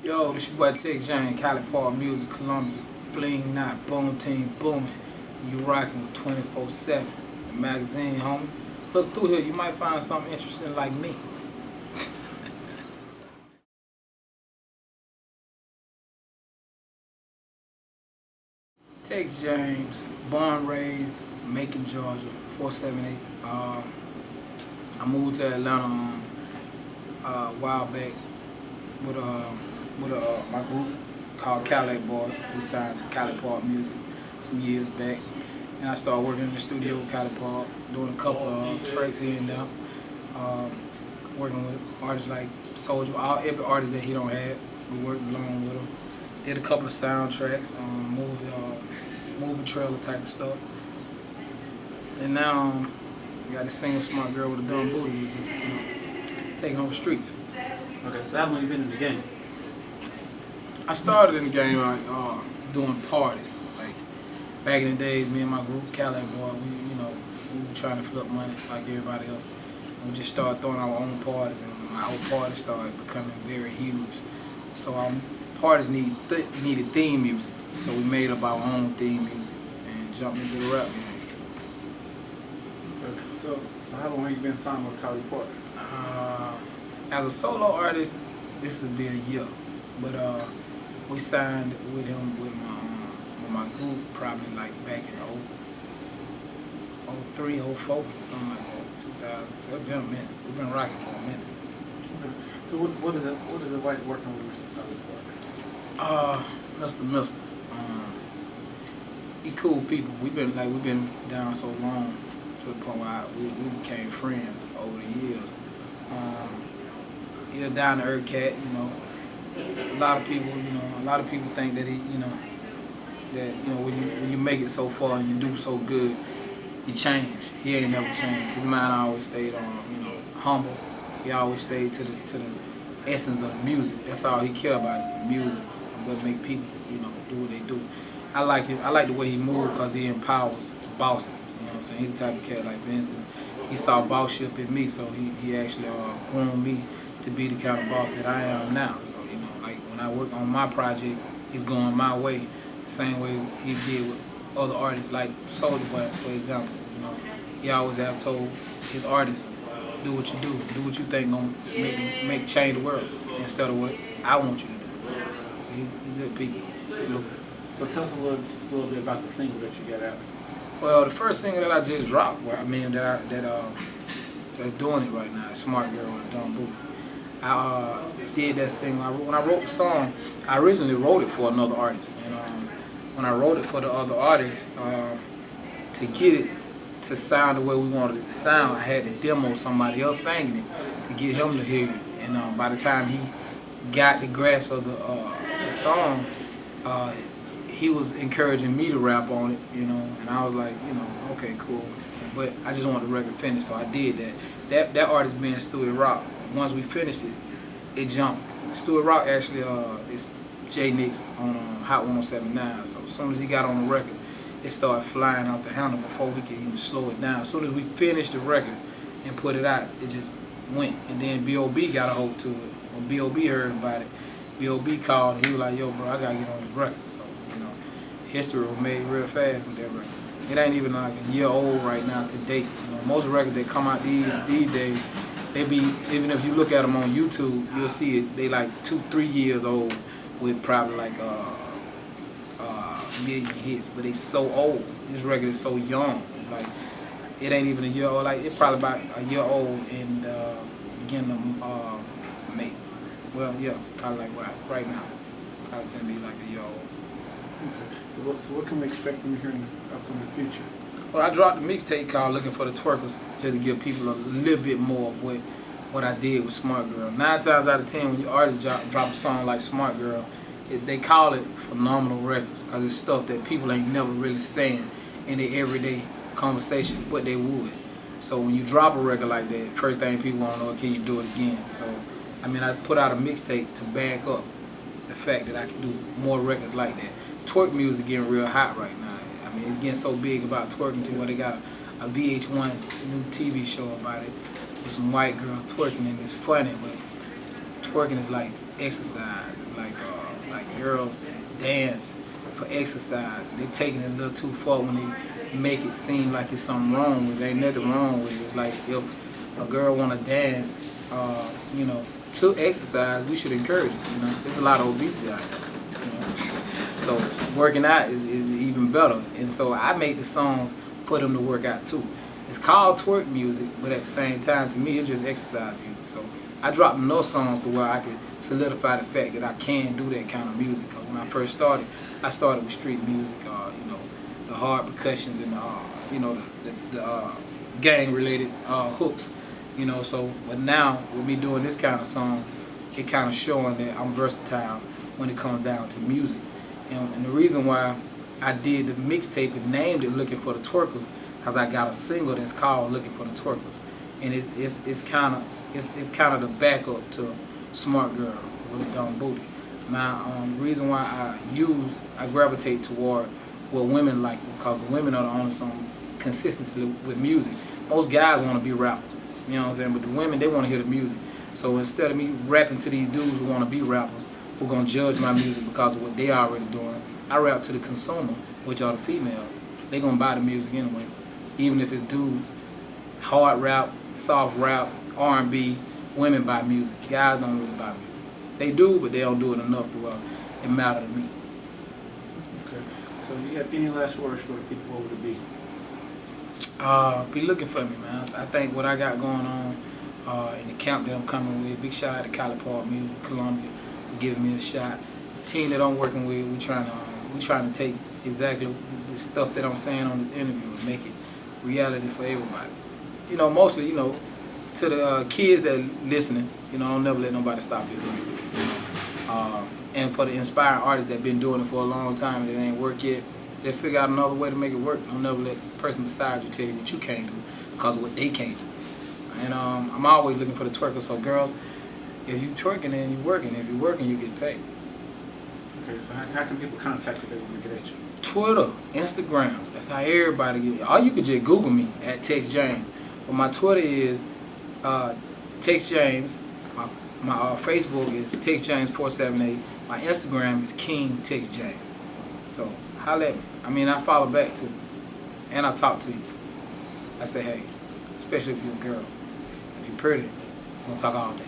Yo, this your boy Tex James, Cali Park Music, Columbia. Bling not, boom team booming. You rocking with 24/7. The magazine, homie. Look through here, you might find something interesting like me. Tex James, born, raised, Macon, Georgia, 478. I moved to Atlanta a while back with my group called Cowboyz. We signed to Cali Park Music some years back, and I started working in the studio with Cali Park, doing a couple of tracks here and there, working with artists like Soldier. Every artist that he don't have, we worked along with him. Did a couple of soundtracks, movie trailer type of stuff, and now we got a single smart girl with a dumb booty, just, taking over streets. Okay, so how long you been in the game? I started in the game doing parties. Like back in the days, me and my group, Cowboyz, we were trying to flip money like everybody else. We just started throwing our own parties, and our parties started becoming very huge. So our parties needed theme music. So we made up our own theme music and jumped into the rap game. Okay. So how long have you been signed with Cali Park? As a solo artist, this has been a year, but we signed with him with my group probably like back in 03, 04, something like that, 2000. So it's been a minute. We've been rocking for a minute. Okay. So what is it like working with Cali Park? Mr. He cool people. We've been down so long to the point where we became friends over the years. He's a down to earth cat, A lot of people think that when you make it so far and you do so good, you change. He ain't never changed. His mind always stayed humble. He always stayed to the essence of the music. That's all he cared about, is the music, and what make people, do what they do. I like him. I like the way he moves because he empowers bosses. You know what I'm saying? He's the type of cat, like, for instance, he saw bossship in me, so he actually groomed me to be the kind of boss that I am now. So, like when I work on my project, it's going my way, the same way he did with other artists, like Soldier Boy, for example. He always have told his artists, do what you do what you think gonna make change the world, instead of what I want you to do. He good people. Salute. So tell us a little bit about the single that you got out. Well, the first single that I just dropped, that's doing it right now, is Smart Girl with a Dumb Booty. I did that single. When I wrote the song, I originally wrote it for another artist, and when I wrote it for the other artist, to get it to sound the way we wanted it to sound, I had to demo somebody else singing it to get him to hear it. And by the time he got the grasp of the song, he was encouraging me to rap on it, and I was like, okay, cool. But I just wanted the record finished, so I did that. That artist being Stuart Rock. Once we finished it, it jumped. Stuart Rock actually is J Nix on Hot 107.9. So as soon as he got on the record, it started flying out the handle before we could even slow it down. As soon as we finished the record and put it out, it just went. And then B.O.B. got a hold to it. When B.O.B. heard about it, B.O.B. called and he was like, yo, bro, I gotta get on this record. So, history was made real fast with that record. It ain't even like a year old right now to date. Most records that come out these days, they be, even if you look at them on YouTube, you'll see it, they like 2-3 years old with probably like million hits, but they so old. This record is so young. It's like, it ain't even a year old. Like, it probably about a year old in the beginning of May. Well, yeah, probably like right now. Probably gonna be like a year old. Okay. So what can we expect from you here in the upcoming future? Well, I dropped a mixtape called Looking for the Twerkers, just to give people a little bit more of what I did with Smart Girl. 9 times out of 10, when your artists drop a song like Smart Girl, they call it phenomenal records, because it's stuff that people ain't never really saying in their everyday conversation, but they would. So when you drop a record like that, first thing people want to know, can you do it again? So, I put out a mixtape to back up the fact that I can do more records like that. Twerk music getting real hot right now. It's getting so big about twerking to where they got a VH1 new TV show about it with some white girls twerking, and it's funny, but twerking is like exercise. Like girls dance for exercise. And they taking it a little too far when they make it seem like it's something wrong with it. There ain't nothing wrong with it. It's like if a girl want to dance, you know, to exercise, we should encourage it. You know, there's a lot of obesity out there. You know, so working out is even better. And so I make the songs for them to work out too. It's called twerk music, but at the same time, to me, it's just exercise music. So I dropped enough songs to where I could solidify the fact that I can do that kind of music. Cause when I first started, I started with street music, you know, the hard percussions and you know, the gang-related hooks, you know. So, but now with me doing this kind of song, it kind of showing that I'm versatile when it comes down to music. And the reason why I did the mixtape and named it "Looking for the Twerkers," because I got a single that's called "Looking for the Twerkers," and it's kind of the backup to "Smart Girl with a Dumb Booty." Now, the reason why I gravitate toward what women like, because women are the only consistency with music. Most guys want to be rappers, you know what I'm saying? But the women, they want to hear the music. So instead of me rapping to these dudes who want to be rappers, who are going to judge my music because of what they already doing, I rap to the consumer, which are the females. They going to buy the music anyway, even if it's dudes. Hard rap, soft rap, R&B, women buy music. Guys don't really buy music. They do, but they don't do it enough to it matter to me. Okay. So you got any last words for the people over the beat? Be looking for me, man. I think what I got going on in the camp that I'm coming with, big shout out to Cali Park Music, Columbia, for giving me a shot. The team that I'm working with, we trying to take exactly the stuff that I'm saying on this interview and make it reality for everybody. You know, mostly, you know, to the kids that listening, you know, don't never let nobody stop your dream. You know? And for the inspiring artists that been doing it for a long time and it ain't worked yet, just figure out another way to make it work. Don't never let the person beside you tell you what you can't do because of what they can't do. And I'm always looking for the twerkers. So girls, if you twerking, then you working. If you working, you get paid. Okay, so how can people contact you if they want to get at you? Twitter, Instagram. That's how everybody get. Or you could just Google me at Tex James. But my Twitter is Tex James. My Facebook is Tex James 478. My Instagram is King Tex James. So holla at me. I mean, I follow back too, and I talk to you. I say hey, especially if you're a girl. If you're pretty, I'm gonna talk all day.